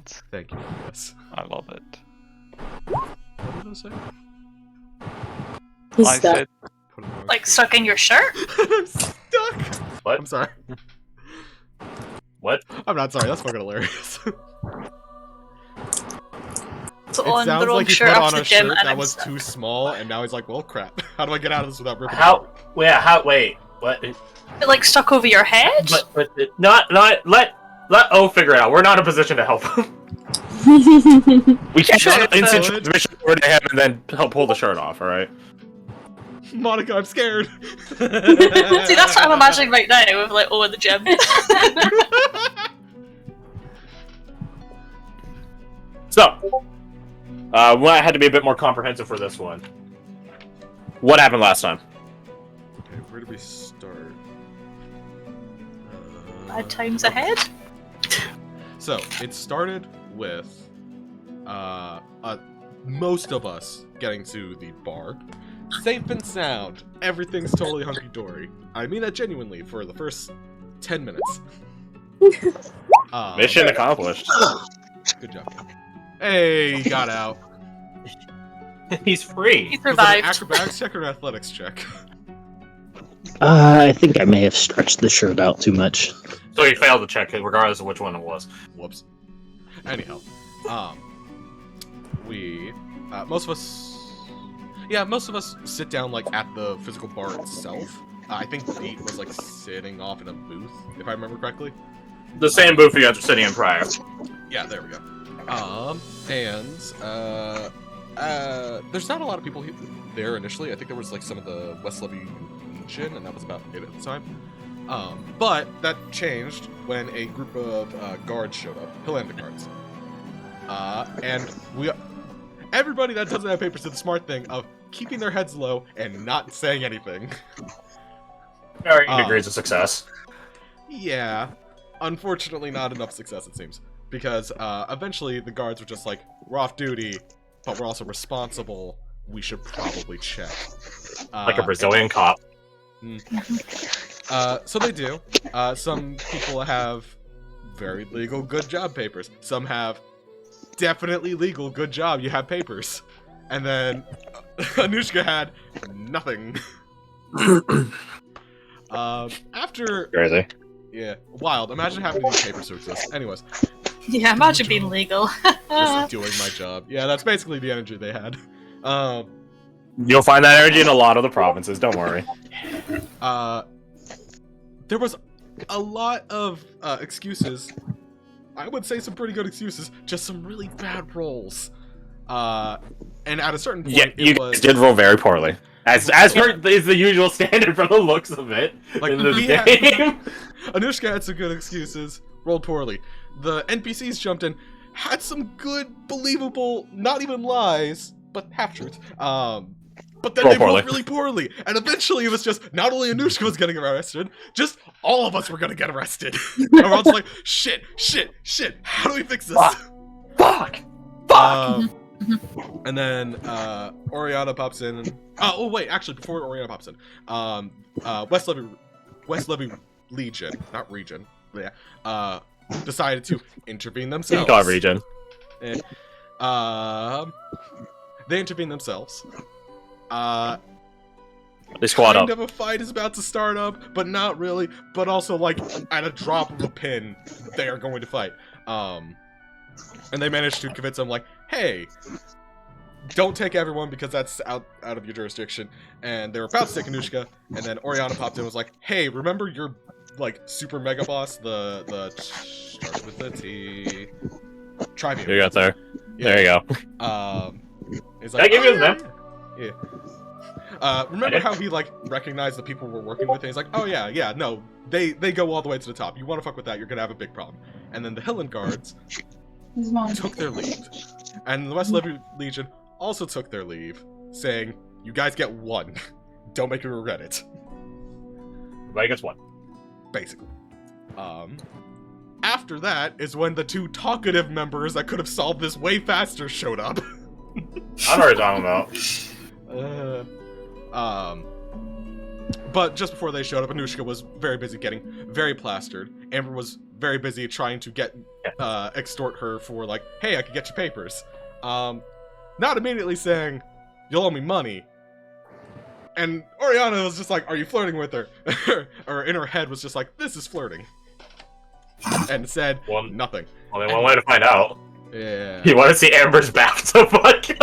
that. Thank you. Yes. I love it. What did I say? He's I stuck. said, Put it on Like screen. stuck in your shirt? I'm stuck. What? I'm sorry. What? I'm not sorry. That's fucking hilarious. So It on the sounds wrong like he shirt put off on the a gym shirt and that I'm was stuck. too small, and now he's like, well, crap. How do I get out of this without ripping it? How? Yeah. How? Wait. What? It, like stuck over your head? But not let O figure it out. We're not in a position to help him. We can't Sure, just instant but- transmission over to him and then help pull the shirt off. All right. Monica, I'm scared. See, that's what I'm imagining right now with like in the gym. So, I had to be a bit more comprehensive for this one. What happened last time? Okay, where did we start? Bad times ahead? So, it started with most of us getting to the bar. Safe and sound. Everything's totally hunky-dory. I mean that genuinely for the first 10 minutes. Mission accomplished. Good job. Hey, he got out. He's free. He Was it an survived. acrobatics check or an athletics check? I think I may have stretched the shirt out too much. So he failed to check it, regardless of which one it was. Whoops. Anyhow, most of us sit down like at the physical bar itself. I think Pete was like sitting off in a booth, if I remember correctly. The same booth you guys were sitting in prior. Yeah, there we go. There's not a lot of people there initially. I think there was like some of the West Levy Legion, and that was about it at the time. But that changed when a group of guards showed up, Hillanda guards. And everybody that doesn't have papers did the smart thing of keeping their heads low and not saying anything. Varying degrees of success. Yeah, unfortunately not enough success it seems. Because eventually the guards were just like, we're off duty, but we're also responsible. We should probably check. Like a Brazilian cop. So they do. Some people have very legal good job papers. Some have definitely legal good job, you have papers. And then Anushka had nothing. After... Crazy. Yeah, wild. Imagine having these papers to exist. Anyways, Yeah, imagine being legal. just doing my job. Yeah, that's basically the energy they had. You'll find that energy in a lot of the provinces, don't worry. There was a lot of excuses. I would say some pretty good excuses, just some really bad rolls. And at a certain point, Yeah, you guys did roll very poorly. As per is the usual standard from the looks of it Like, in this we game. Anushka had some good excuses, rolled poorly. The NPCs jumped in, had some good, believable, not even lies, but half-truths. But then Roll they poorly. rolled really poorly, and eventually it was just, not only Anushka was getting arrested, just all of us were gonna get arrested. And we're all just like, shit, how do we fix this? Fuck! And then Oriana pops in. Wait, actually, before Oriana pops in, West Levy Legion, not Region, yeah, decided to intervene themselves. God, region. They intervene themselves. They squad Kind up. of a fight is about to start up, but not really. But also, like, at a drop of a pin, they are going to fight. And they managed to convince them, like, hey, don't take everyone because that's out of your jurisdiction. And they were about to take Anushka, and then Oriana popped in and was like, hey, remember your, like, super mega boss? The starts with the T. Tribune. You got there. Yeah. There you go. He's Did I give you his yeah, name? yeah. Remember how he, like, recognized the people we're working with? And he's like, oh, yeah, no, they go all the way to the top. You want to fuck with that, you're gonna have a big problem. And then the Hillen guards took their leave. And the West Levy Legion also took their leave, saying, you guys get one. Don't make me regret it. Everybody gets one. Basically. After that is when the two talkative members that could have solved this way faster showed up. I know what you're talking about. But just before they showed up, Anushka was very busy getting very plastered. Amber was very busy trying to get extort her for like, hey, I can get you papers. Not immediately saying, you'll owe me money. And Oriana was just like, are you flirting with her? Or in her head was just like, this is flirting. And said nothing. Only one way to find out. Yeah. You want to see Amber's bathtub vodka?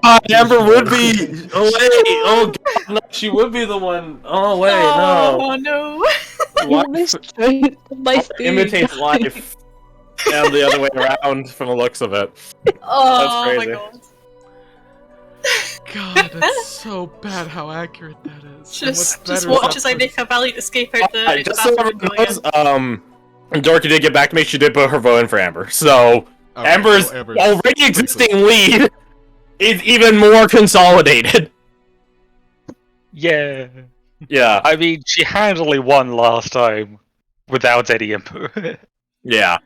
God, Amber would be. Oh wait, oh God, no, she would be the one. Oh wait, no. Oh no. Life Imitates life, and the other way around from the looks of it. Oh That's my crazy. god. God, that's so bad how accurate that is. Just watch as I make a valiant escape out the Just so bathroom everyone knows, Dorky did get back to me. She did put her vote in for Amber, so Okay, Amber's so Amber's already existing lead is even more consolidated. Yeah. Yeah, I mean, she handily won last time without any input. yeah.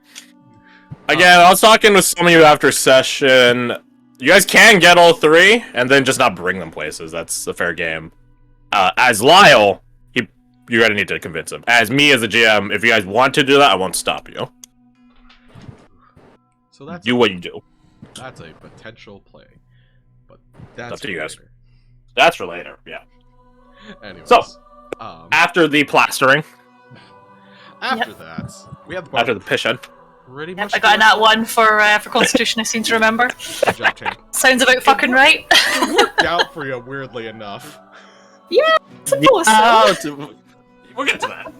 Again, I was talking with some of you after session. You guys can get all three, and then just not bring them places. That's a fair game. As Lyle, you're gonna need to convince him. As me, as a GM, if you guys want to do that, I won't stop you. So that's Do what you do. That's a potential play. But that's Up to you guys. later. That's for later, yeah. Anyways, So, um, after the plastering, after that, we have the after the pishing, pretty Yep, much. I got that one for Constitution, I seem to remember. Good job, champ. Sounds about fucking right. It worked out for you, weirdly enough. Yeah, suppose so. we'll get to that.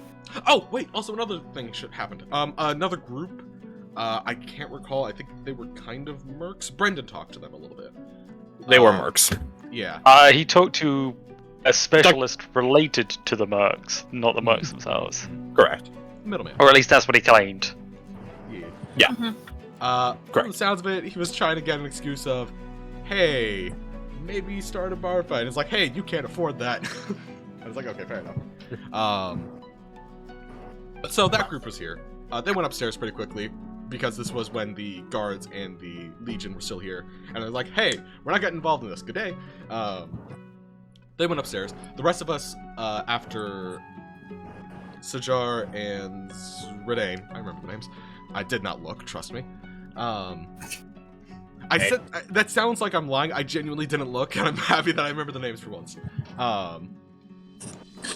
Oh, wait, also another thing should happened. Another group, I can't recall, I think they were kind of mercs. Brendan talked to them a little bit. They were mercs. Yeah. He talked to a specialist related to the mercs, not the mercs themselves. Correct. Middleman. Or at least that's what he claimed. Yeah. From the sounds of it, he was trying to get an excuse of, hey, maybe start a bar fight. It's like, hey, you can't afford that. I was like, okay, fair enough. So that group was here. They went upstairs pretty quickly because this was when the guards and the Legion were still here. And I was like, hey, we're not getting involved in this. Good day. They went upstairs. The rest of us, after Sajar and Redane, I remember the names. I did not look, trust me. I said that sounds like I'm lying. I genuinely didn't look, and I'm happy that I remember the names for once.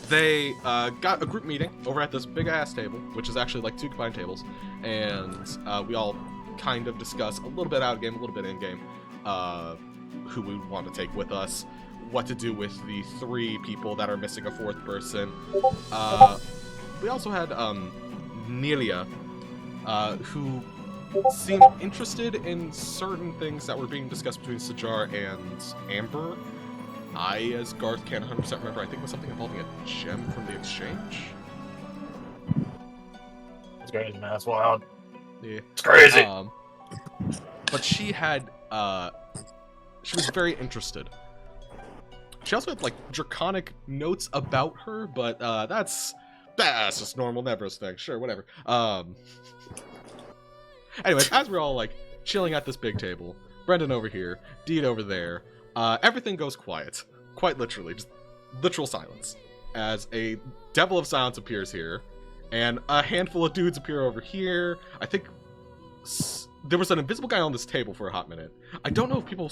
They got a group meeting over at this big ass table, which is actually like 2 combined tables, and we all kind of discuss a little bit out of game, a little bit in game, who we want to take with us, what to do with the 3 people that are missing a 4th person. We also had Nelia, who seemed interested in certain things that were being discussed between Sajar and Amber. I, as Garth, can't 100% remember. I think it was something involving a gem from the exchange. It's crazy, man. That's wild. Yeah. It's crazy. But she had, she was very interested. She also had, like, draconic notes about her, but, that's just normal Nevros thing. Sure, whatever. Anyways, as we're all, like, chilling at this big table, Brendan over here, Deed over there, everything goes quiet. Quite literally. Just literal silence. As a Devil of Silence appears here, and a handful of dudes appear over here. I think there was an invisible guy on this table for a hot minute. I don't know if people...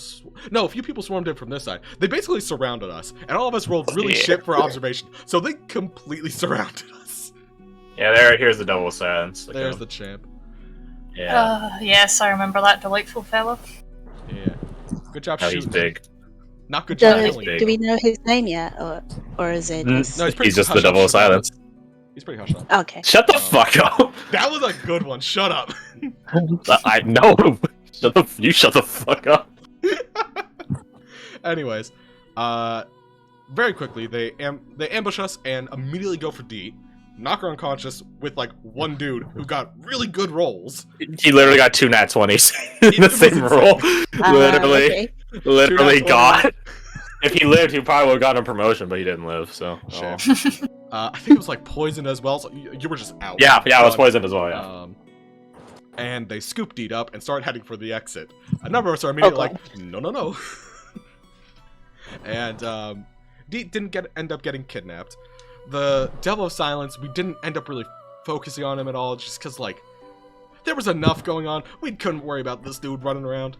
No, a few people swarmed in from this side. They basically surrounded us, and all of us rolled really shit for observation. So they completely surrounded us. Yeah, here's the Devil of Silence. There's the champ. Yeah. Yes, I remember that delightful fellow. Yeah. Good job Oh, shooting. he's big. Not good job Do, killing. do we know his name yet, or is it? Just... No, He's just the hush Devil up, of Silence. He's pretty hush up. Okay. Shut the fuck up. That was a good one. Shut up. I know. You shut the fuck up. Anyways, very quickly they ambush us and immediately go for D. Knock her unconscious with like one dude who got really good rolls. He literally got 2 nat 20s in the same roll. Okay. Literally 2 nat got. If he lived, he probably would have gotten a promotion, but he didn't live. So. Shame. I think it was like poisoned as well. So you were just out. Yeah, I was poisoned as well. Yeah. And they scoop Deed up and start heading for the exit. A number of us are immediately like, no. And Deed didn't end up getting kidnapped. The Devil of Silence, we didn't end up really focusing on him at all, just because, like, there was enough going on. We couldn't worry about this dude running around.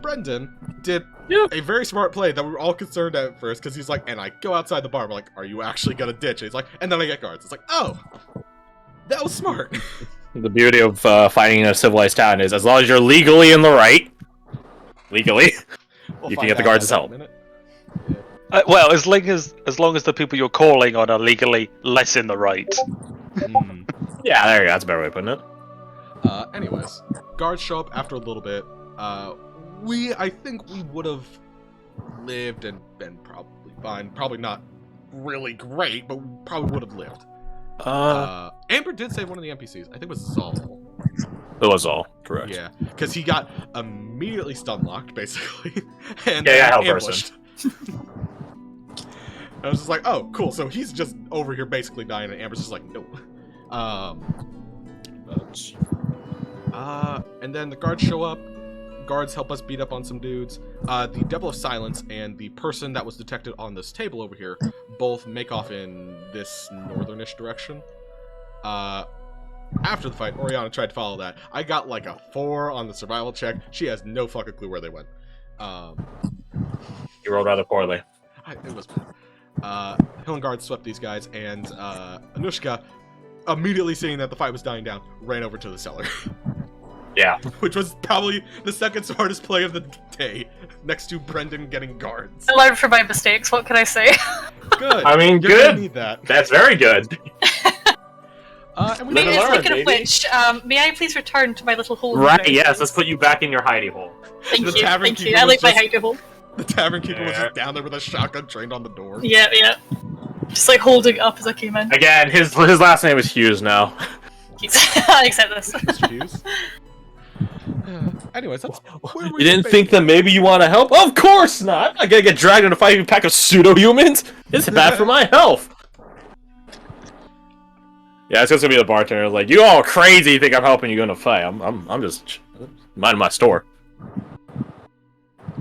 Brendan did a very smart play that we were all concerned at first, because he's like, and I go outside the bar, we're like, are you actually gonna ditch? And he's like, and then I get guards. It's like, oh, that was smart. The beauty of fighting in a civilized town is, as long as you're legally in the right, you can get the guards' help. Well, as long as the people you're calling on are legally less in the right. Yeah, there you go. That's a better way of putting it. Anyways, guards show up after a little bit. I think we would have lived and been probably fine. Probably not really great, but we probably would have lived. Amber did save one of the NPCs. I think it was Zal. It was all correct. Yeah, because he got immediately stun locked, basically, and ambushed. I was just like, oh, cool. So he's just over here basically dying, and Amber's just like, no. And then the guards show up. Guards help us beat up on some dudes. The Devil of Silence and the person that was detected on this table over here both make off in this northernish direction. After the fight, Oriana tried to follow that. I got like a 4 on the survival check. She has no fucking clue where they went. You rolled rather poorly. It was bad. Hillengard swept these guys, and Anushka, immediately seeing that the fight was dying down, ran over to the cellar. Yeah. Which was probably the second smartest play of the day, next to Brendan getting guards. I learned from my mistakes, what can I say? Good. I mean, You're good. gonna need that. That's very good. And we Live and learn, Speaking of baby. which, may I please return to my little hole? Right, yes, let's put you back in your hidey hole. Thank The you, tavern thank you. keeper I like was my just- hidey hole. The tavern keeper was just down there with a shotgun trained on the door. Yeah, yeah. Just like holding it up as I came in. Again, his last name is Hughes now. I accept this. Mr. Hughes. Anyways, that's where You didn't think that maybe you want to help? Of course not! I gotta get dragged into a fight with a pack of pseudo-humans? It's bad for my health! Yeah, it's just gonna be the bartender like, you all crazy think I'm helping you in a fight. I'm just minding my store.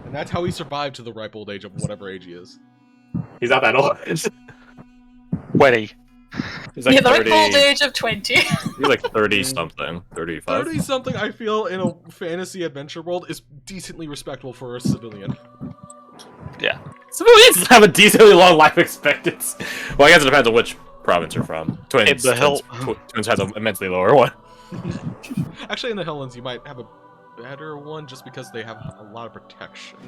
And that's how he survived to the ripe old age of whatever age he is. He's not that old. He's 20. like Yeah, the 30. old age of 20. He's like 30-something. 35. 30-something, I feel, in a fantasy adventure world is decently respectable for a civilian. Yeah. Civilians have a decently long life expectancy. Well, I guess it depends on which province you're from. Twins has an immensely lower one. Actually, in the Helens, you might have a better one just because they have a lot of protection.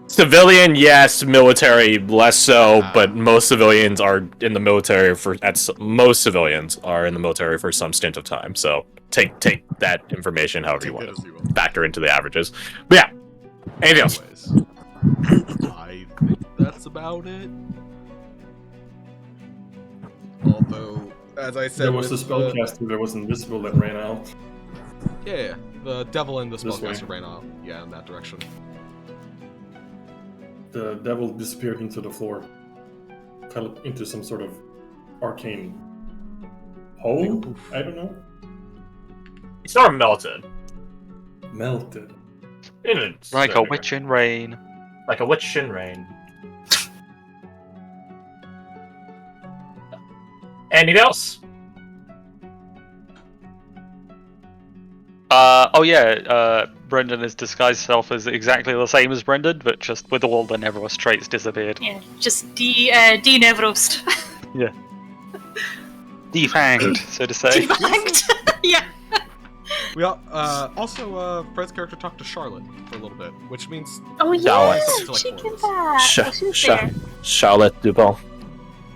Civilian, yes. Military, less so. But most civilians are in the military most civilians are in the military for some stint of time. So take that information however you want to factor into the averages. But yeah, anything else? Anyways, I think that's about it. Although, as I said, There was a with spellcaster that was invisible that ran out. Yeah, the devil and the This way. spellcaster ran off. Yeah, in that direction. The devil disappeared into the floor. Fell into some sort of arcane hole? I don't know. He sort of melted. Melted. Like a witch in rain. Like a witch in rain. Anything else? Brendan has disguised himself as exactly the same as Brendan, but just with all the Nevros traits disappeared. Yeah, just de-Nevrost. Defanged, so to say. Defanged? Yeah. We also Fred's character talked to Charlotte for a little bit, which means Oh Charlotte. yeah, she came back. She's there. Charlotte Dupont.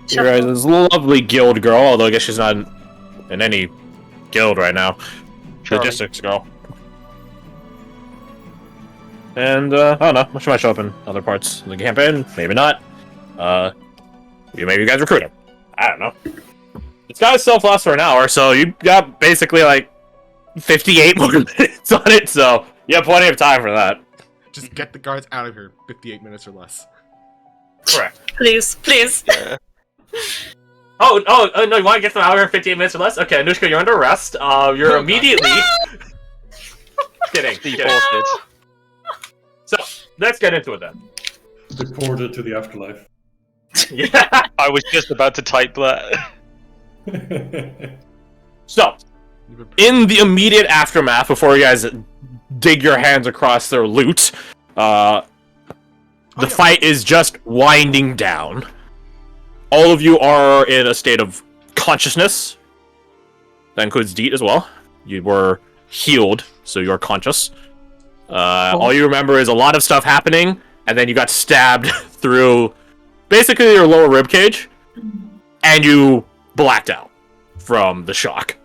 You're right, this lovely guild girl, although I guess she's not in any guild right now. Charlie. Logistics girl. And, I don't know, she might show up in other parts of the campaign, maybe not. Maybe you guys recruit her. I don't know. It's got itself last for an hour, so you got basically like 58 more minutes on it, so you have plenty of time for that. just get the guards out of here. 58 minutes or less. Correct. Please, please. Yeah. Oh, no, you want to get them out of here in 58 minutes or less? Okay, Anushka, you're under arrest. You're immediately... Kidding. Deported. So, let's get into it then. Deported to the afterlife. Yeah. I was just about to type that. So, in the immediate aftermath, before you guys dig your hands across their loot, the fight is just winding down. All of you are in a state of consciousness. That includes Deet as well. You were healed, so you're conscious. All you remember is a lot of stuff happening, and then you got stabbed through basically your lower rib cage, and you blacked out from the shock.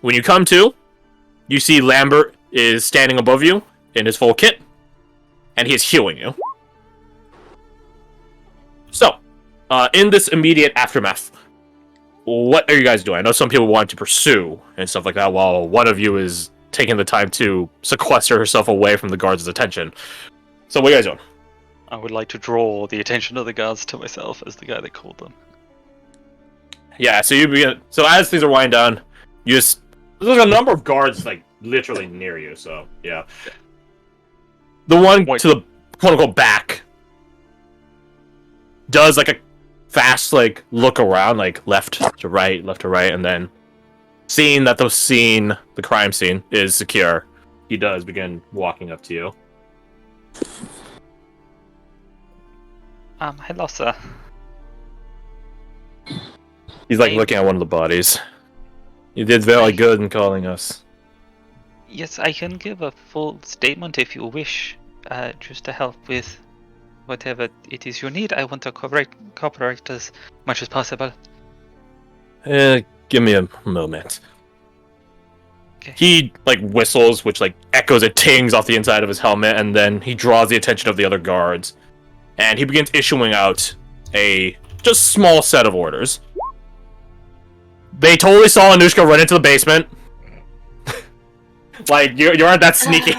When you come to, you see Lambert is standing above you in his full kit, and he is healing you. So, in this immediate aftermath, what are you guys doing? I know some people want to pursue and stuff like that, while one of you is taking the time to sequester herself away from the guards' attention. So what are you guys doing? I would like to draw the attention of the guards to myself as the guy that called them. Yeah, so you begin. So as things are winding down, you just there's a number of guards like literally near you. So yeah, the one to the quote unquote back does like a fast like look around, like left to right, and then seeing that the crime scene is secure, he does begin walking up to you. Hello, sir. He's like looking at one of the bodies. You did very good in calling us. Yes, I can give a full statement if you wish, just to help with whatever it is you need. I want to cooperate as much as possible. Give me a moment. Okay. He like whistles, which like echoes, it tings off the inside of his helmet, and then he draws the attention of the other guards, and he begins issuing out a just small set of orders. They totally saw Anushka run into the basement. Like you aren't that sneaky.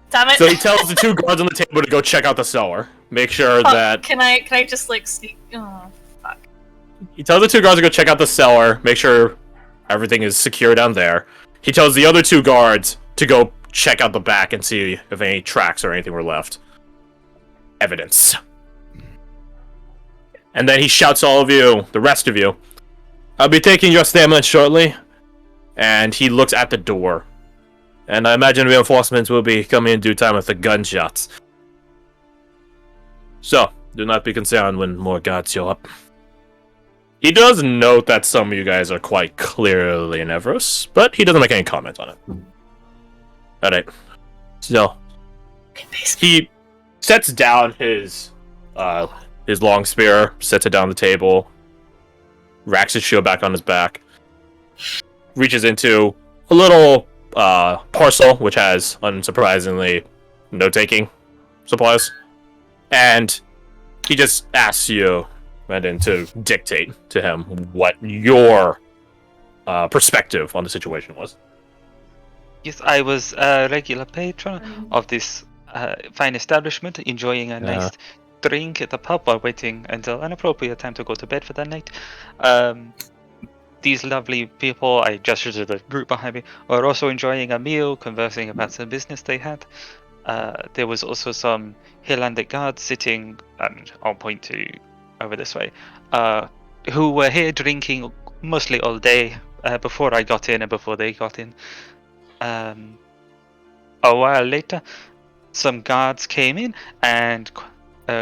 Damn it. So he tells the two guards on the table to go check out the cellar. Make sure that Can I just like sneak? Oh, fuck. he tells the two guards to go check out the cellar. Make sure everything is secure down there. He tells the other two guards to go check out the back and see if any tracks or anything were left. Evidence. And then he shouts to all of you, the rest of you, I'll be taking your statement shortly. And he looks at the door. And I imagine reinforcements will be coming in due time with the gunshots. So, do not be concerned when more guards show up. He does note that some of you guys are quite clearly nervous, but he doesn't make any comment on it. Alright. So, he sets down his long spear, sets it down the table, racks his shield back on his back, reaches into a little parcel, which has, unsurprisingly, note-taking supplies, and he just asks you, Brandon, to dictate to him what your perspective on the situation was. Yes, I was a regular patron of this fine establishment, enjoying a nice drink at the pub while waiting until an appropriate time to go to bed for that night. These lovely people, I gestured to the group behind me, were also enjoying a meal, conversing about some business they had. There was also some Highlandic guards sitting, and I'll point to over this way, who were here drinking mostly all day before I got in and before they got in. A while later, some guards came in and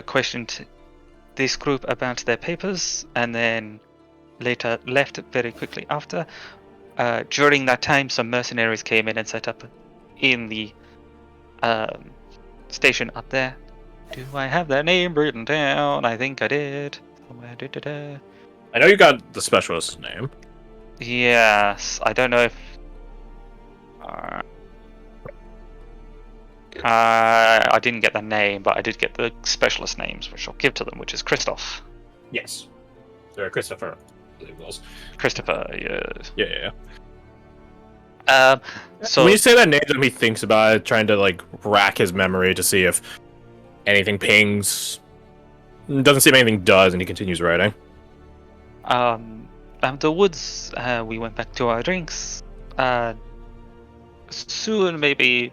questioned this group about their papers, and then later left very quickly after. During that time, some mercenaries came in and set up in the station up there. Do I have their name written down? I think I did. I know you got the specialist's name. Yes, I don't know if I didn't get the name, but I did get the specialist names, which I'll give to them, which is Christoph. Yes. They're Christopher. Christopher, yes. Yeah. So when you say that name to him, he thinks about it, trying to like rack his memory to see if anything pings. Doesn't seem anything does, and he continues writing. The woods, we went back to our drinks. Soon, maybe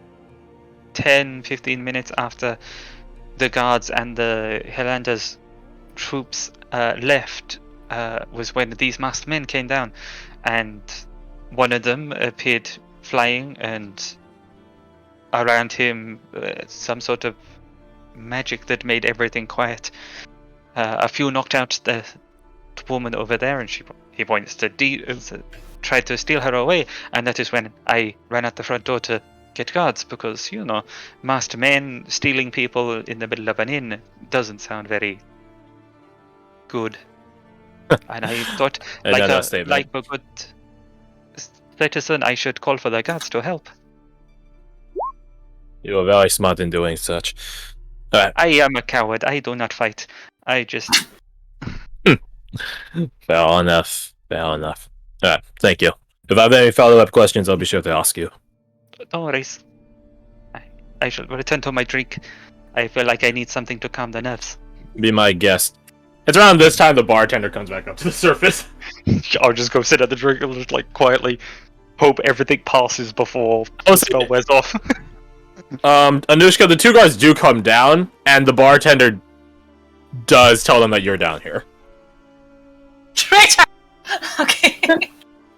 10-15 minutes after the guards and the Highlanders troops left was when these masked men came down, and one of them appeared flying, and around him some sort of magic that made everything quiet. A few knocked out the woman over there, and he points to tried to steal her away, and that is when I ran out the front door to get guards, because masked men stealing people in the middle of an inn doesn't sound very good. And I thought, like a good citizen, I should call for the guards to help. You are very smart in doing such. I am a coward. I do not fight. I just... Fair enough. Alright, thank you. If I have any follow-up questions, I'll be sure to ask you. No worries. I shall return to my drink. I feel like I need something to calm the nerves. Be my guest. It's around this time the bartender comes back up to the surface. I'll just go sit at the drink and just quietly hope everything passes before the spell wears off. Anushka, the two guards do come down, and the bartender does tell them that you're down here. Traitor! Okay.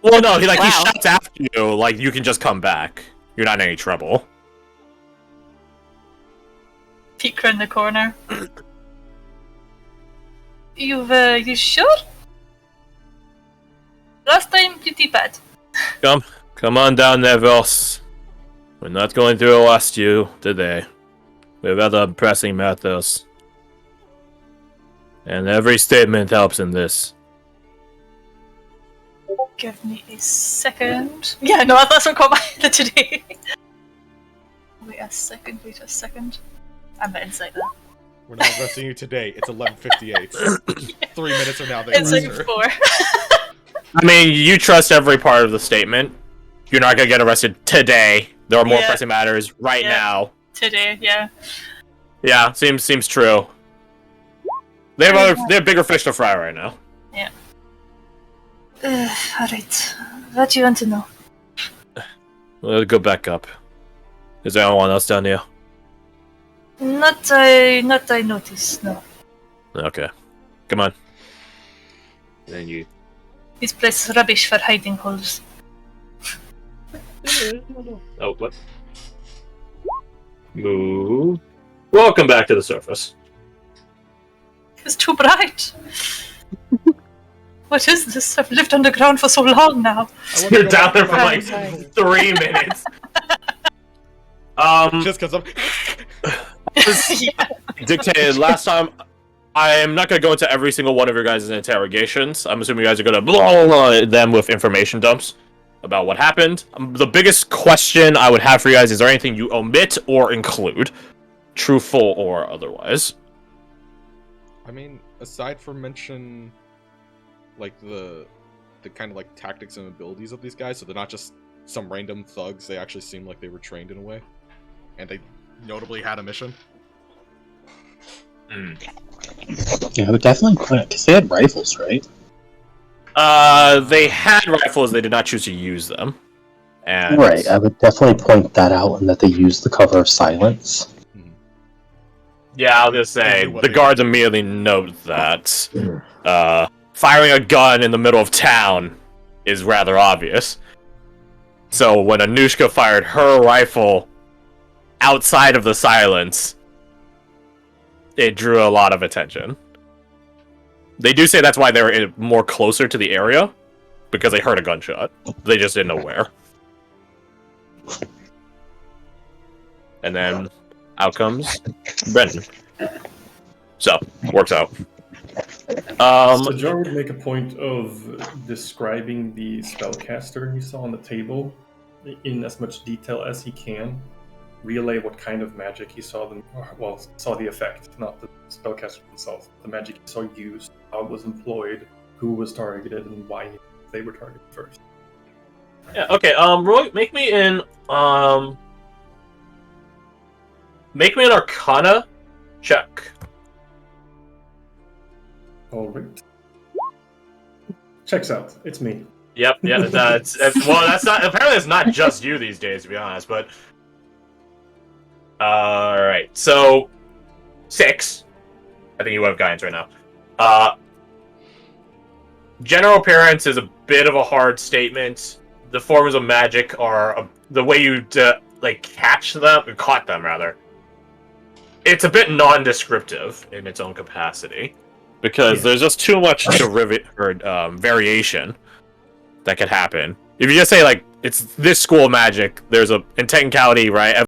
Well, no, he shouts after you, like, you can just come back. You're not in any trouble. Peek around the corner. You sure? Last time, pretty bad. Come on down there, Vos. We're not going to arrest you today. We have other pressing matters. And every statement helps in this. Give me a second. Yeah, no, that's what caught my head today. Wait a second. I'm not inside that. We're not arresting you today. It's 11:58. 3 minutes from now, they It's arrest like her. 4. I mean, you trust every part of the statement. You're not gonna get arrested today. There are more pressing matters right now. Today, yeah. Yeah, seems true. They have bigger fish to fry right now. Yeah. Alright. What do you want to know? We'll go back up. Is there anyone else down here? Not I noticed, no. Okay. Come on. Then you... This place is rubbish for hiding holes. Oh, what? Move. Welcome back to the surface. It's too bright. What is this? I've lived underground for so long now. You're down there for like 3 minutes. Just because I'm... Dictated last time. I am not going to go into every single one of your guys' interrogations. I'm assuming you guys are going to blah them with information dumps about what happened. The biggest question I would have for you guys is there anything you omit or include? Truthful or otherwise. I mean, aside from mention, like, the kind of, like, tactics and abilities of these guys, so they're not just some random thugs, they actually seem like they were trained in a way. And they notably had a mission. Yeah, but definitely quick, because they had rifles, right? They had rifles, they did not choose to use them. And... Right, I would definitely point that out, and that they used the cover of silence. Yeah, I was gonna say, the guards immediately note that firing a gun in the middle of town is rather obvious. So when Anushka fired her rifle outside of the silence, it drew a lot of attention. They do say that's why they were more closer to the area, because they heard a gunshot. They just didn't know where. And then out comes Brendan. So, works out. So Jar would make a point of describing the spellcaster he saw on the table in as much detail as he can. Relay what kind of magic he saw saw the effect, not the spellcaster himself. The magic he saw used, how it was employed, who was targeted, and why they were targeted first. Yeah, okay, Roy, make me an Arcana check. Alright. Checks out. It's me. Yep, yeah, that's not, apparently it's not just you these days, to be honest, but... Alright, so... 6. I think you have guidance right now. General appearance is a bit of a hard statement. The forms of magic are the way you caught them rather. It's a bit non-descriptive in its own capacity because there's just too much variation that could happen. If you just say like it's this school of magic, there's a in technicality, right?